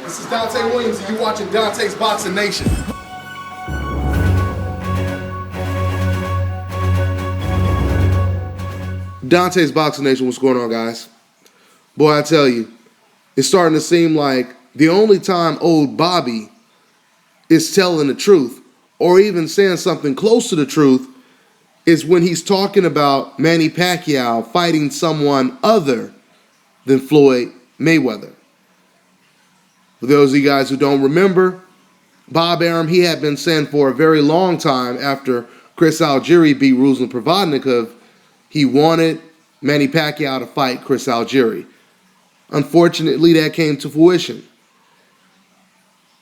This is Dante Williams, and you're watching Dante's Boxing Nation. Dante's Boxing Nation, what's going on, guys? Boy, I tell you, it's starting to seem like the only time old Bobby is telling the truth, or even saying something close to the truth, is when he's talking about Manny Pacquiao fighting someone other than Floyd Mayweather. For those of you guys who don't remember, Bob Arum, he had been saying for a very long time after Chris Algieri beat Ruslan Provodnikov, he wanted Manny Pacquiao to fight Chris Algieri. Unfortunately, that came to fruition.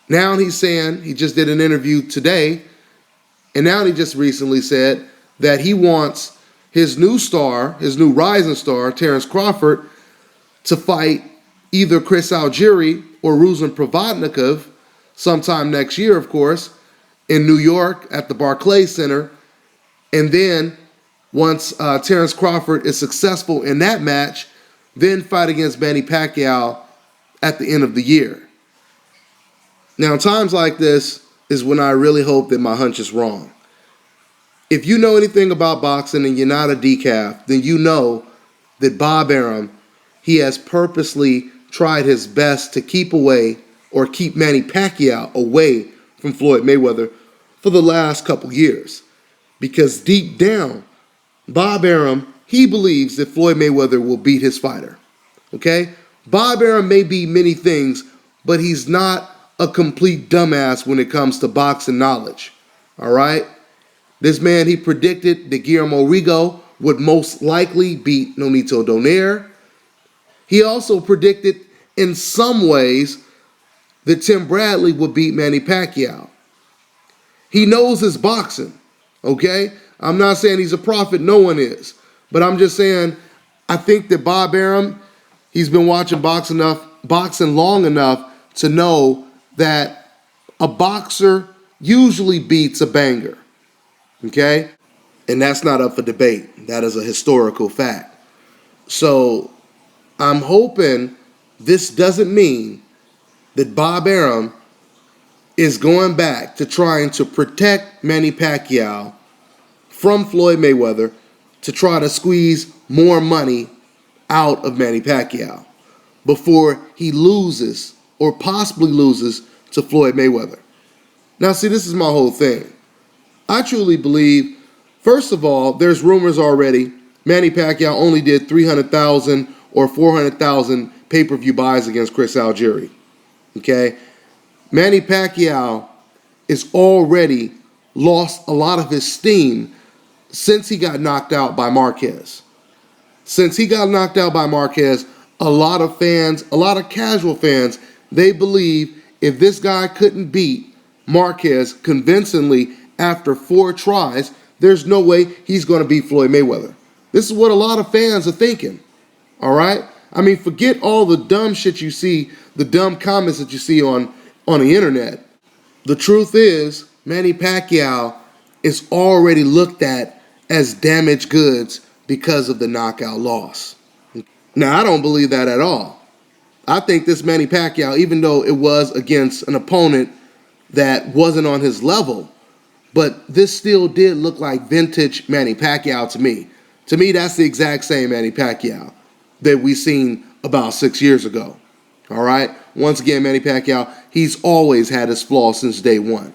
Now he's saying, he just did an interview today, and now he just recently said that he wants his new star, his new rising star, Terrence Crawford, to fight either Chris Algieri or Ruslan Provodnikov sometime next year, of course, in New York at the Barclays Center. And then once Terrence Crawford is successful in that match, then fight against Manny Pacquiao at the end of the year. Now, times like this is when I really hope that my hunch is wrong. If you know anything about boxing and you're not a decaf, then you know that Bob Arum, he has purposely tried his best to keep away or keep Manny Pacquiao away from Floyd Mayweather for the last couple years. Because deep down, Bob Arum, he believes that Floyd Mayweather will beat his fighter. Okay? Bob Arum may be many things, but he's not a complete dumbass when it comes to boxing knowledge. All right? This man, he predicted that Guillermo Rigo would most likely beat Nonito Donaire. He also predicted in some ways that Tim Bradley would beat Manny Pacquiao. He knows his boxing, okay? I'm not saying he's a prophet, no one is. But I'm just saying, I think that Bob Arum, he's been watching boxing long enough to know that a boxer usually beats a banger. Okay? And that's not up for debate. That is a historical fact. So I'm hoping this doesn't mean that Bob Arum is going back to trying to protect Manny Pacquiao from Floyd Mayweather to try to squeeze more money out of Manny Pacquiao before he loses or possibly loses to Floyd Mayweather. Now, see, this is my whole thing. I truly believe, first of all, there's rumors already. Manny Pacquiao only did 300,000 or 400,000 pay-per-view buys against Chris Algieri. Okay? Manny Pacquiao is already lost a lot of his steam since he got knocked out by Marquez. Since he got knocked out by Marquez, a lot of fans, a lot of casual fans, they believe if this guy couldn't beat Marquez convincingly after 4 tries, there's no way he's going to beat Floyd Mayweather. This is what a lot of fans are thinking. All right? I mean, forget all the dumb shit you see, the dumb comments that you see on the internet. The truth is, Manny Pacquiao is already looked at as damaged goods because of the knockout loss. Now, I don't believe that at all. I think this Manny Pacquiao, even though it was against an opponent that wasn't on his level, but this still did look like vintage Manny Pacquiao to me. To me, that's the exact same Manny Pacquiao that we seen about 6 years ago. All right? Once again, Manny Pacquiao, he's always had his flaws since day one.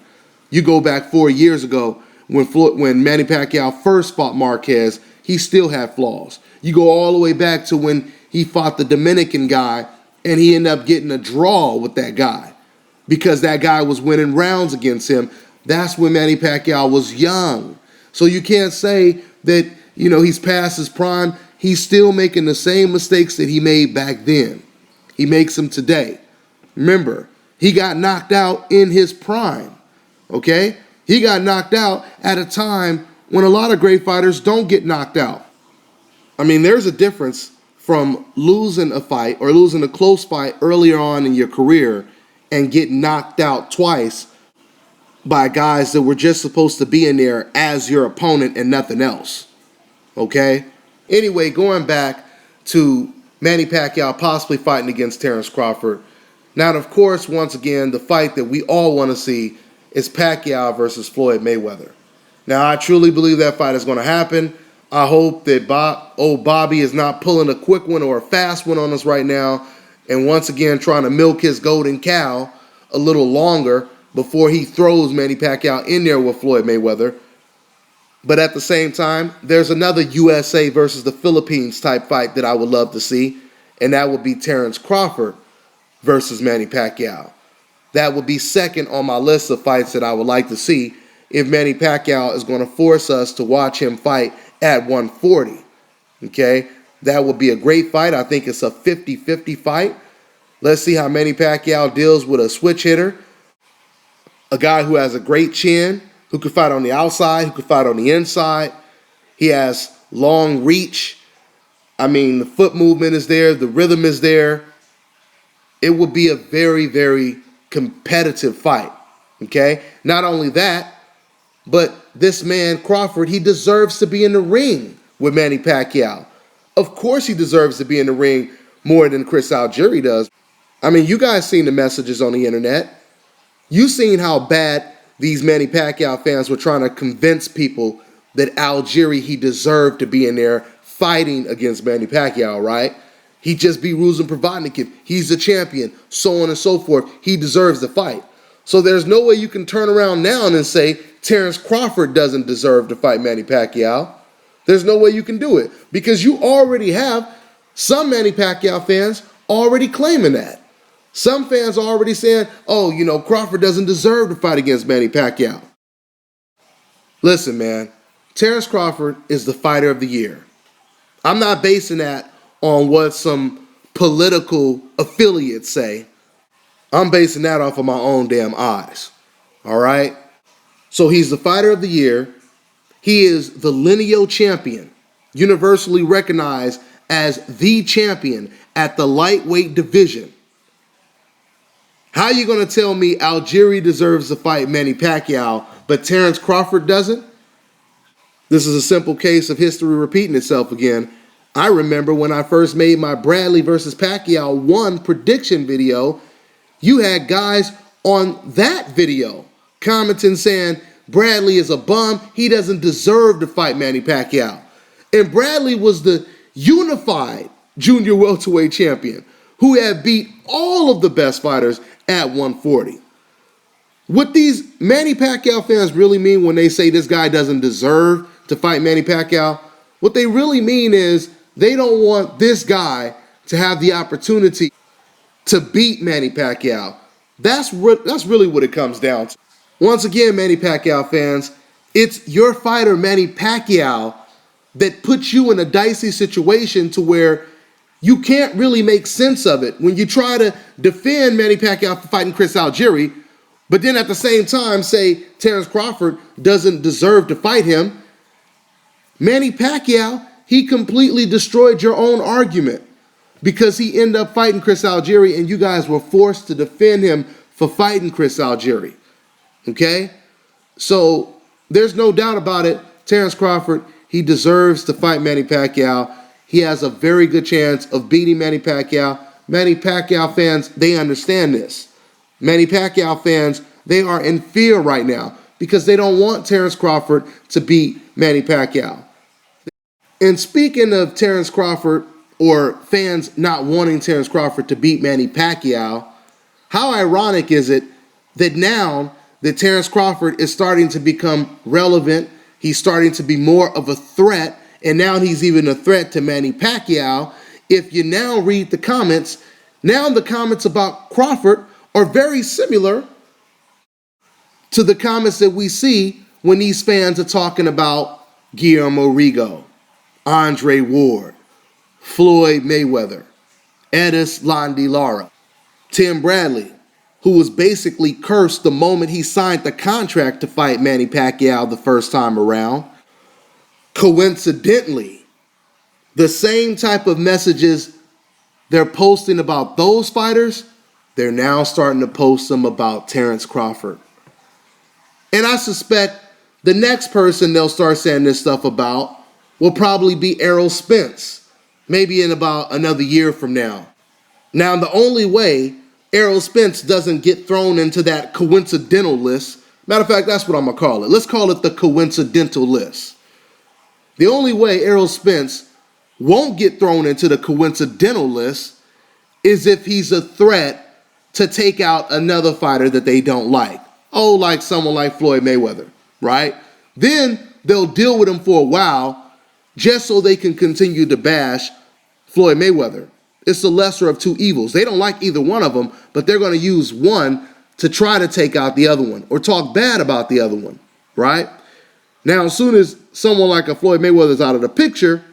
You go back 4 years ago when Manny Pacquiao first fought Marquez, he still had flaws. You go all the way back to when he fought the Dominican guy and he ended up getting a draw with that guy because that guy was winning rounds against him. That's when Manny Pacquiao was young. So you can't say that, he's past his prime. He's still making the same mistakes that he made back then. He makes them today. Remember, he got knocked out in his prime. Okay? He got knocked out at a time when a lot of great fighters don't get knocked out. I mean, there's a difference from losing a fight or losing a close fight earlier on in your career and getting knocked out twice by guys that were just supposed to be in there as your opponent and nothing else. Okay? Anyway, going back to Manny Pacquiao possibly fighting against Terrence Crawford, Now, of course, once again, the fight that we all want to see is Pacquiao versus Floyd Mayweather. Now, I truly believe that fight is going to happen. I hope that Bobby is not pulling a quick one or a fast one on us right now, and once again trying to milk his golden cow a little longer before he throws Manny Pacquiao in there with Floyd Mayweather. But at the same time, there's another USA versus the Philippines type fight that I would love to see, and that would be Terrence Crawford versus Manny Pacquiao. That would be second on my list of fights that I would like to see if Manny Pacquiao is going to force us to watch him fight at 140. Okay? That would be a great fight. I think it's a 50-50 fight. Let's see how Manny Pacquiao deals with a switch hitter, a guy who has a great chin, who could fight on the outside, who could fight on the inside. He has long reach. I mean, the foot movement is there. The rhythm is there. It would be a very, very competitive fight, okay? Not only that, but this man, Crawford, he deserves to be in the ring with Manny Pacquiao. Of course he deserves to be in the ring more than Chris Algieri does. I mean, you guys seen the messages on the internet. You seen how bad these Manny Pacquiao fans were trying to convince people that Algieri, he deserved to be in there fighting against Manny Pacquiao, right? He just beat Ruslan Provodnikov. He's the champion, so on and so forth. He deserves the fight. So there's no way you can turn around now and say Terrence Crawford doesn't deserve to fight Manny Pacquiao. There's no way you can do it because you already have some Manny Pacquiao fans already claiming that. Some fans are already saying, oh, you know, Crawford doesn't deserve to fight against Manny Pacquiao. Listen, man, Terrence Crawford is the fighter of the year. I'm not basing that on what some political affiliates say. I'm basing that off of my own damn eyes. All right? So he's the fighter of the year. He is the lineal champion, universally recognized as the champion at the lightweight division. How are you going to tell me Algieri deserves to fight Manny Pacquiao, but Terrence Crawford doesn't? This is a simple case of history repeating itself again. I remember when I first made my Bradley versus Pacquiao 1 prediction video, you had guys on that video commenting saying Bradley is a bum, he doesn't deserve to fight Manny Pacquiao. And Bradley was the unified junior welterweight champion who had beat all of the best fighters at 140. What these Manny Pacquiao fans really mean when they say this guy doesn't deserve to fight Manny Pacquiao, what they really mean is they don't want this guy to have the opportunity to beat Manny Pacquiao. That's really what it comes down to. Once again, Manny Pacquiao fans, it's your fighter, Manny Pacquiao, that puts you in a dicey situation to where you can't really make sense of it when you try to defend Manny Pacquiao for fighting Chris Algieri, but then at the same time say Terrence Crawford doesn't deserve to fight him. Manny Pacquiao, he completely destroyed your own argument because he ended up fighting Chris Algieri and you guys were forced to defend him for fighting Chris Algieri. Okay? So there's no doubt about it. Terrence Crawford, he deserves to fight Manny Pacquiao. He has a very good chance of beating Manny Pacquiao. Manny Pacquiao fans, they understand this. Manny Pacquiao fans, they are in fear right now because they don't want Terrence Crawford to beat Manny Pacquiao. And speaking of Terrence Crawford, or fans not wanting Terrence Crawford to beat Manny Pacquiao, how ironic is it that now that Terrence Crawford is starting to become relevant, he's starting to be more of a threat, and now he's even a threat to Manny Pacquiao. If you now read the comments, now the comments about Crawford are very similar to the comments that we see when these fans are talking about Guillermo Rigo, Andre Ward, Floyd Mayweather, Edis Landi Lara, Tim Bradley, who was basically cursed the moment he signed the contract to fight Manny Pacquiao the first time around. Coincidentally, the same type of messages they're posting about those fighters, they're now starting to post them about Terrence Crawford. And I suspect the next person they'll start saying this stuff about will probably be Errol Spence, maybe in about another year from now. Now, the only way Errol Spence doesn't get thrown into that coincidental list. Matter of fact, that's what I'm going to call it. Let's call it the coincidental list. The only way Errol Spence won't get thrown into the coincidental list is if he's a threat to take out another fighter that they don't like. Oh, like someone like Floyd Mayweather, right? Then they'll deal with him for a while just so they can continue to bash Floyd Mayweather. It's the lesser of two evils. They don't like either one of them, but they're going to use one to try to take out the other one or talk bad about the other one, right? Now, as soon as someone like a Floyd Mayweather is out of the picture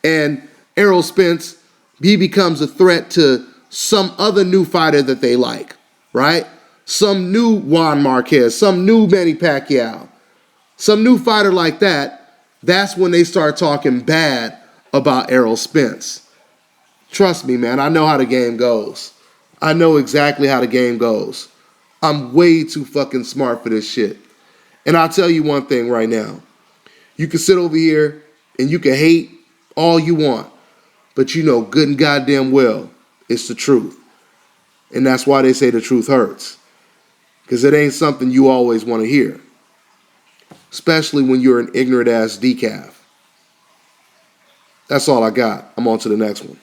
and Errol Spence, he becomes a threat to some other new fighter that they like, right? Some new Juan Marquez, some new Manny Pacquiao, some new fighter like that, that's when they start talking bad about Errol Spence. Trust me, man, I know how the game goes. I know exactly how the game goes. I'm way too fucking smart for this shit. And I'll tell you one thing right now. You can sit over here and you can hate all you want, but you know good and goddamn well it's the truth. And that's why they say the truth hurts. Because it ain't something you always want to hear. Especially when you're an ignorant ass decaf. That's all I got. I'm on to the next one.